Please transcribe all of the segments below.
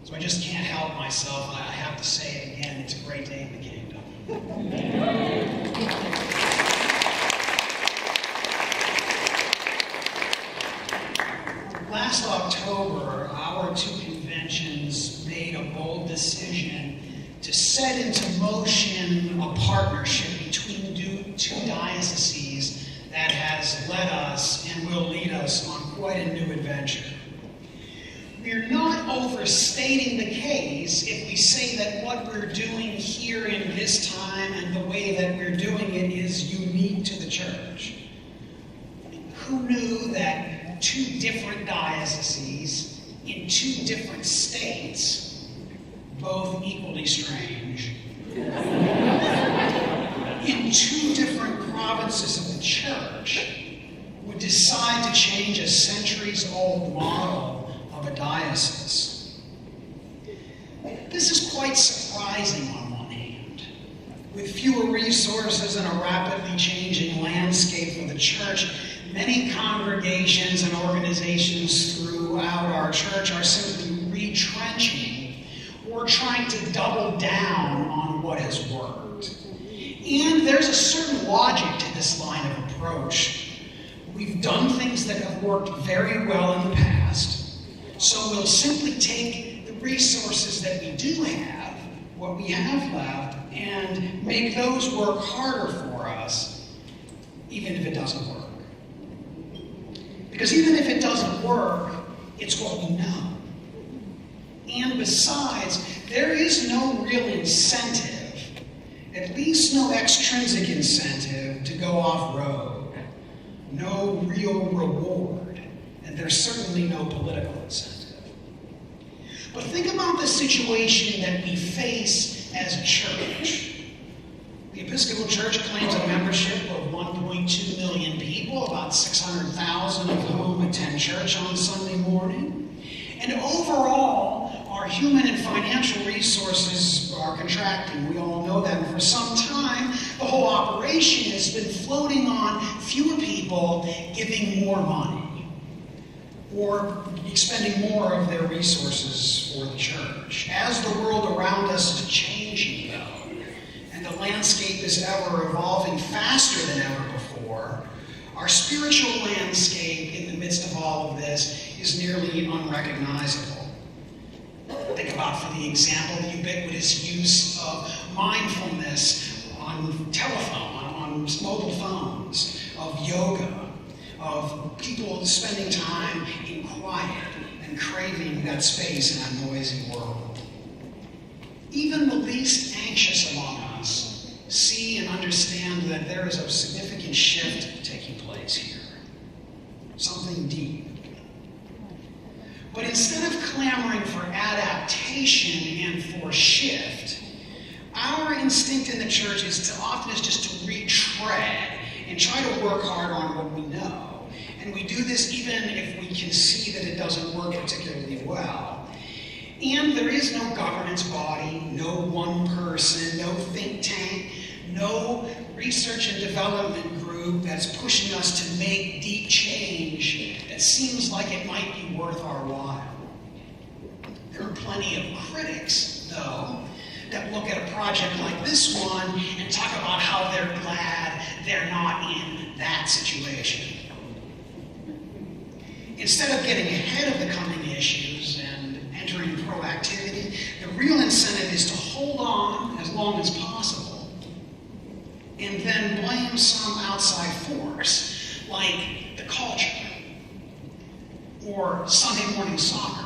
So I just can't help myself. I have to say it again. It's a great day in the kingdom. Last October, our two conventions made a bold decision to set into motion a partnership between two dioceses that has led us and will lead us on quite a new adventure. We're not overstating the case if we say that what we're doing here in this time and the way that we're doing it is unique to the church. Who knew that two different dioceses in two different states, both equally strange, in two different provinces of the church, would decide to change a centuries-old model of a diocese? This is quite surprising on one hand. With fewer resources and a rapidly changing landscape for the church, many congregations and organizations throughout our church are simply retrenching or trying to double down on what has worked. And there's a certain logic to this line of approach. We've done things that have worked very well in the past, so we'll simply take the resources that we do have, what we have left, and make those work harder for us, even if it doesn't work. Because even if it doesn't work, it's what we know. And besides, there is no real incentive, at least no extrinsic incentive, to go off-road. No real reward, and there's certainly no political incentive. But think about the situation that we face as a church. The Episcopal Church claims a membership of 1.2 million people, about 600,000 of whom attend church on Sunday morning. And overall, our human and financial resources are contracting. We all know that. And for some time, the whole operation has been floating on fewer people giving more money or expending more of their resources for the church. As the world around us is changing, though, and the landscape is ever evolving faster than ever before, our spiritual landscape in the midst of all of this is nearly unrecognizable. Think about, for the example, the ubiquitous use of mindfulness on telephone, on mobile phones, of yoga, of people spending time in quiet and craving that space in a noisy world. Even the least anxious among us see and understand that there is a significant shift taking place here. Something deep. But instead of clamoring for adaptation and for shift, our instinct in the church is just to retread and try to work hard on what we know. And we do this even if we can see that it doesn't work particularly well. And there is no governance body, no one person, no think tank, no research and development group that's pushing us to make deep change that seems like it might be worth our while. There are plenty of critics, though, that look at a project like this one and talk about how they're glad they're not in that situation. Instead of getting ahead of the coming issues and entering proactivity, the real incentive is to hold on as long as possible and then blame some outside force, like the culture, or Sunday morning soccer,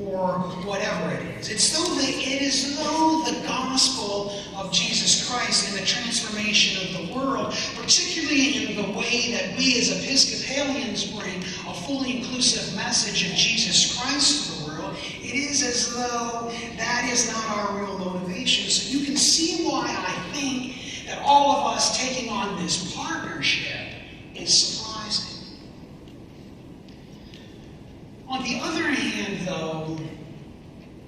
or whatever it is. It is though the gospel of Jesus Christ and the transformation of the world, particularly in the way that we as Episcopalians bring a fully inclusive message of Jesus Christ to the world, it is as though that is not our real motivation. So you can see why I think that all of us taking on this partnership is surprising. On the other hand, though,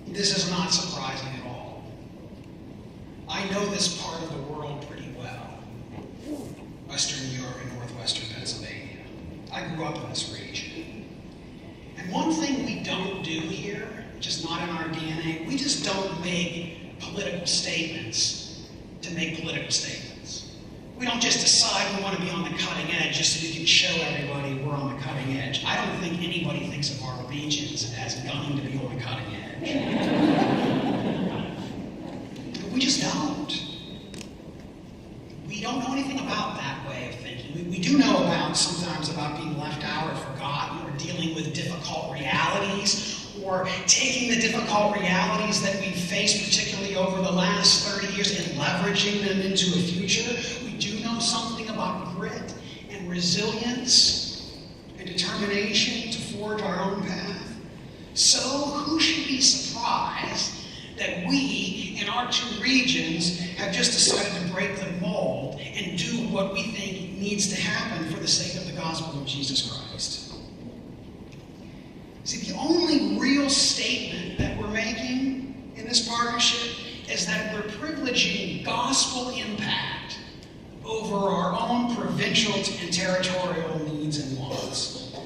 this is not surprising at all. I know this part of the world pretty well. Western New York and Northwestern Pennsylvania. I grew up in this region. And one thing we don't do here, just It's not in our DNA. We just don't make political statements to make political statements. We don't just decide we want to be on the cutting edge just so we can show everybody we're on the cutting edge. I don't think anybody thinks of our regions as gunning to be on the cutting edge. But we just don't. We don't know anything about that way of thinking. We do know sometimes about being left out or forgotten, or dealing with difficult realities, or taking the difficult realities that we've faced, particularly over the last 30 years, and leveraging them into a future. We do know something about grit and resilience and determination to forge our own path. So who should be surprised that we, in our two regions, have just decided to break the mold and do what we think needs to happen for the sake of the gospel of Jesus Christ? See, the only real statement that we're making in this partnership is that we're privileging gospel impact over our own provincial and territorial needs and wants.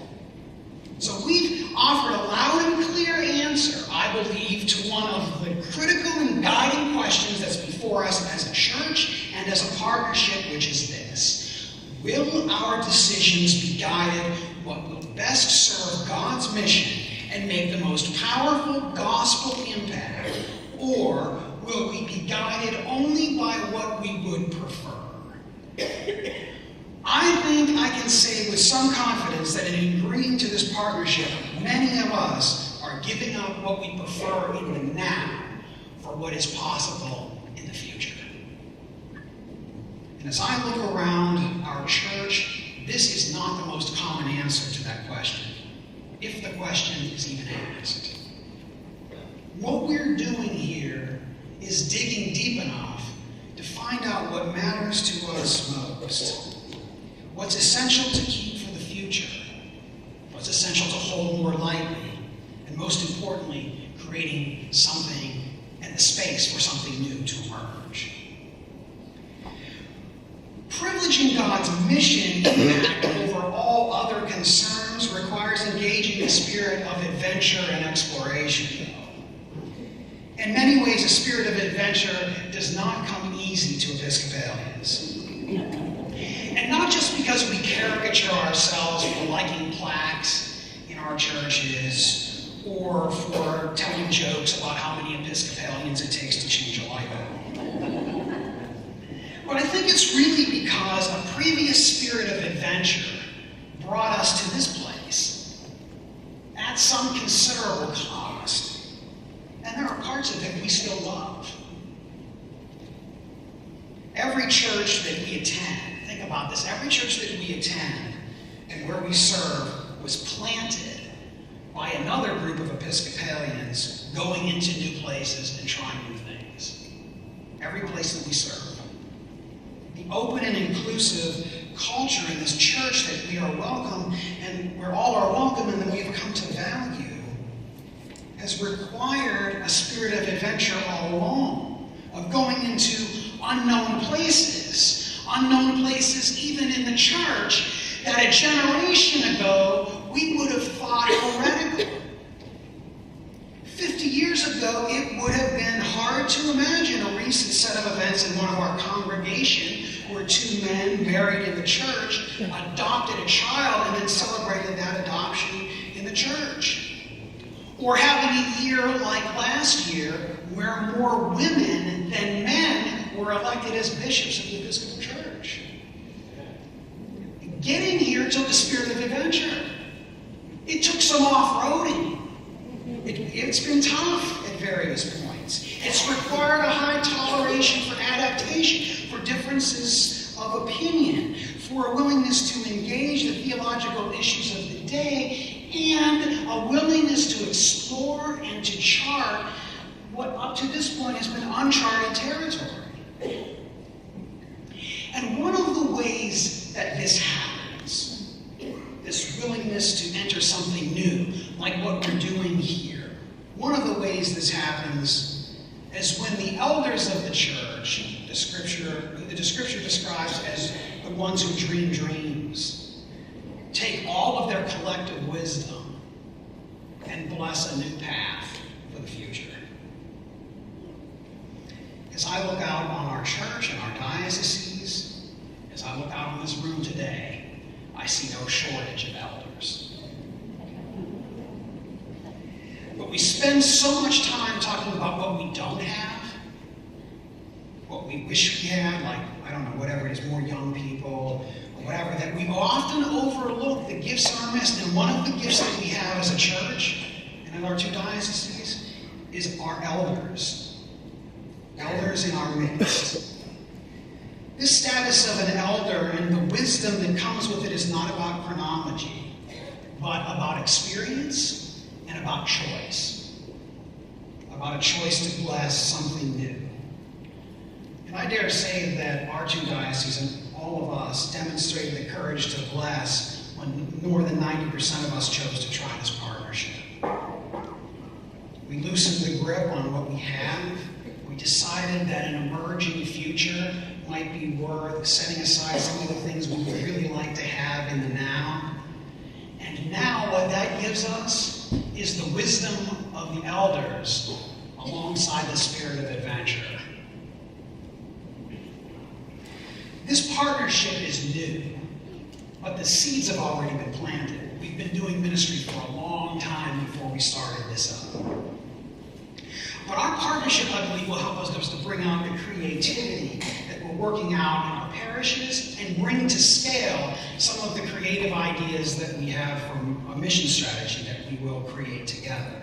So we've offered a loud and clear answer, I believe, to one of the critical and guiding questions that's before us as a church and as a partnership, which is this: will our decisions be guided what will best serve God's mission and make the most powerful gospel impact, or will we be guided only by what we would prefer? I think I can say with some confidence that in agreeing to this partnership, many of us are giving up what we prefer in the now for what is possible in the future. And as I look around our church, this is not the most common answer to that question, if the question is even asked. What we're doing here is digging deep enough to find out what matters to us most. What's essential to keep for the future, what's essential to hold more lightly, and most importantly, creating something and the space for something new to emerge. Privileging God's mission impact over all other concerns requires engaging the spirit of adventure and exploration. In many ways, a spirit of adventure does not come easy to Episcopalians. And not just because we caricature ourselves for liking plaques in our churches or for telling jokes about how many Episcopalians it takes to change a light bulb. But I think it's really because a previous spirit of adventure brought us to this place at some considerable cost. And there are parts of it we still love. Every church that we attend, think about this, every church that we attend and where we serve was planted by another group of Episcopalians going into new places and trying new things. Every place that we serve. The open and inclusive culture in this church that we are welcome and where all are welcome and that we have come to value has required a spirit of adventure all along, of going into unknown places even in the church that a generation ago we would have thought heretical. 50 years ago, it would have been hard to imagine a recent set of events in one of our congregation where two men married in the church adopted a child and then celebrated that adoption in the church. Or having a year like last year where more women than men were elected as bishops of the Episcopal Church. Getting here took a spirit of adventure. It took some off-roading. It's been tough at various points. It's required a high toleration for adaptation, for differences of opinion, for a willingness to engage the theological issues of the day, and a willingness to explore and to chart what up to this point has been uncharted territory. And one of the ways that this happens, this willingness to enter something new, like what we're doing here, one of the ways this happens is when the elders of the church, the scripture describes as the ones who dream dreams, take all of their collective wisdom and bless a new path for the I see no shortage of elders. But we spend so much time talking about what we don't have, what we wish we had, like, I don't know, whatever it is, more young people, or whatever, that we often overlook the gifts in our midst. And one of the gifts that we have as a church, and in our two dioceses, is our elders. Elders in our midst. This status of an elder and the wisdom that comes with it is not about chronology, but about experience and about choice. About a choice to bless something new. And I dare say that our two dioceses and all of us demonstrated the courage to bless when more than 90% of us chose to try this partnership. We loosened the grip on what we have. We decided that an emerging future might be worth setting aside some of the things we would really like to have in the now. And now what that gives us is the wisdom of the elders alongside the spirit of adventure. This partnership is new, but the seeds have already been planted. We've been doing ministry for a long time before we started this up. But our partnership, I believe, will help us to bring out the creativity that we're working out in our parishes and bring to scale some of the creative ideas that we have from a mission strategy that we will create together.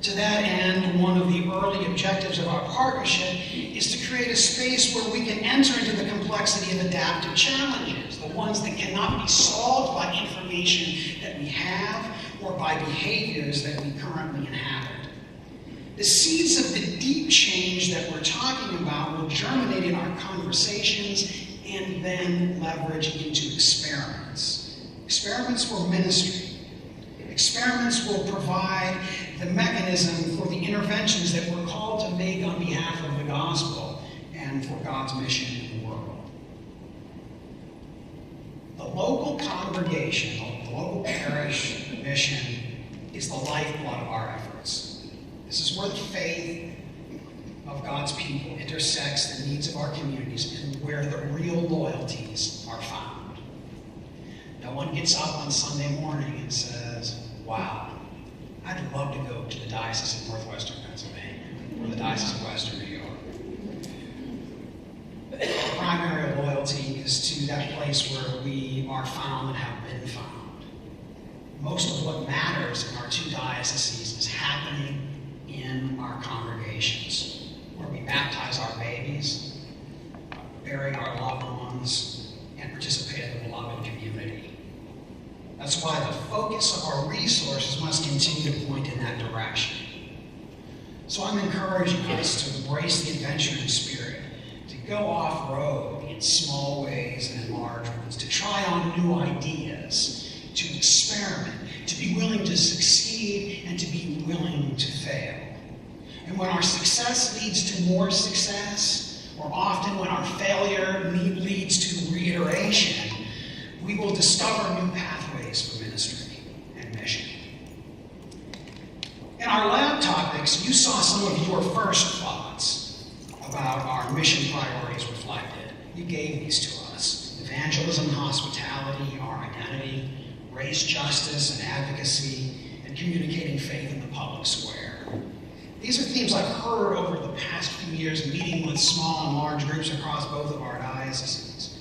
To that end, one of the early objectives of our partnership is to create a space where we can enter into the complexity of adaptive challenges, the ones that cannot be solved by information that we have or by behaviors that we currently inhabit. The seeds of the deep change that we're talking about will germinate in our conversations and then leverage into experiments. Experiments for ministry. Experiments will provide the mechanism for the interventions that we're called to make on behalf of the gospel and for God's mission in the world. The local congregation, the local parish mission, is the lifeblood of our efforts. This is where the faith of God's people intersects the needs of our communities and where the real loyalties are found. No one gets up on Sunday morning and says, wow, I'd love to go to the Diocese of Northwestern Pennsylvania or the Diocese of Western New York. Our primary loyalty is to that place where we are found and have been found. Most of what matters in our two dioceses is happening in our congregations, where we baptize our babies, bury our loved ones, and participate in the beloved community. That's why the focus of our resources must continue to point in that direction. So I'm encouraging us to embrace the adventuring spirit, to go off-road in small ways and in large ones, to try on new ideas, to experiment, to be willing to succeed and to be willing to fail. And when our success leads to more success, or often when our failure leads to reiteration, we will discover new pathways for ministry and mission. In our lab topics, you saw some of your first thoughts about our mission priorities reflected. You gave these to us. Evangelism, hospitality, our identity, race justice and advocacy, and communicating faith in the public square. These are themes I've heard over the past few years meeting with small and large groups across both of our dioceses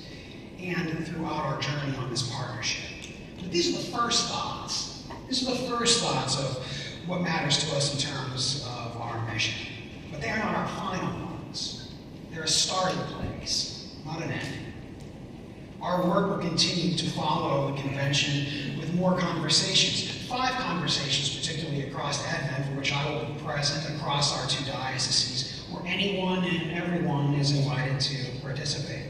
and throughout our journey on this partnership. But these are the first thoughts. These are the first thoughts of what matters to us in terms of our mission. But they are not our final ones. They're a starting place, not an ending. Our work will continue to follow the convention with more conversations, 5 conversations, particularly across Advent, for which I will be present across our two dioceses, where anyone and everyone is invited to participate.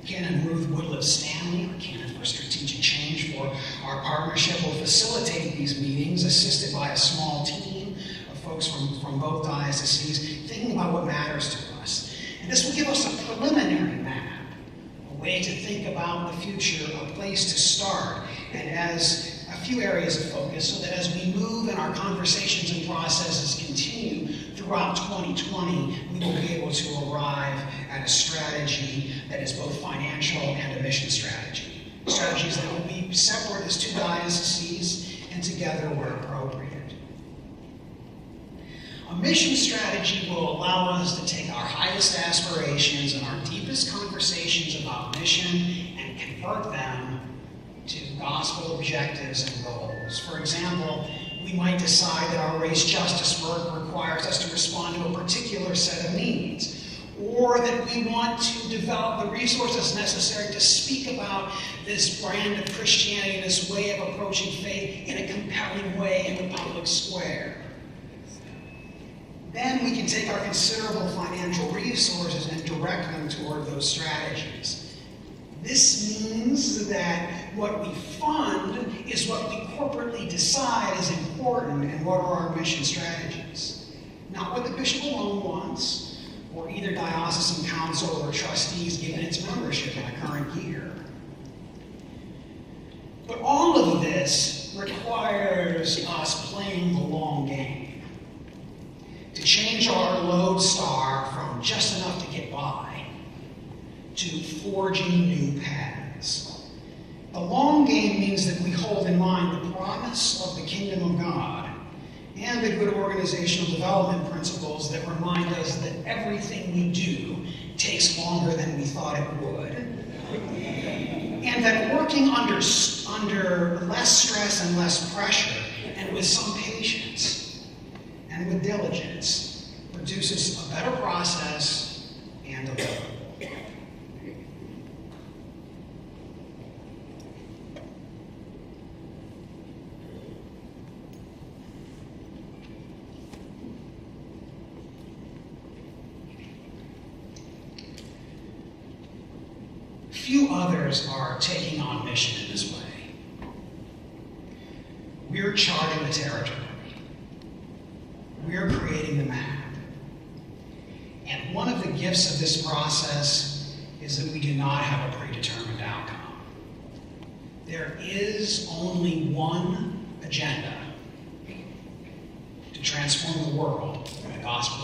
Canon Ruth Woodliff Stanley, our Canon for Strategic Change for our partnership, will facilitate these meetings, assisted by a small team of folks from both dioceses, thinking about what matters to us. And this will give us a preliminary map, a way to think about the future, a place to start, and as a few areas of focus, so that as we move and our conversations and processes continue throughout 2020, we will be able to arrive at a strategy that is both financial and a mission strategy. strategies that will be separate as two dioceses and together where appropriate. A mission strategy will allow us to take our highest aspirations and our deepest conversations about mission and convert them to gospel objectives and goals. For example, we might decide that our race justice work requires us to respond to a particular set of needs, or that we want to develop the resources necessary to speak about this brand of Christianity, this way of approaching faith in a compelling way in the public square. Then we can take our considerable financial resources and direct them toward those strategies. This means that what we fund is what we corporately decide is important and what are our mission strategies. Not what the bishop alone wants, or either diocesan council or trustees given its membership in a current year. But all of this requires us playing the long game. To change our lodestar from just enough to get by to forging new paths. The long game means that we hold in mind the promise of the kingdom of God and the good organizational development principles that remind us that everything we do takes longer than we thought it would, and that working under less stress and less pressure and with some patience and with diligence produces a better process and a better. Few others are taking on mission in this way. We're charting the territory. We're creating the map. And one of the gifts of this process is that we do not have a predetermined outcome. There is only one agenda: to transform the world by the gospel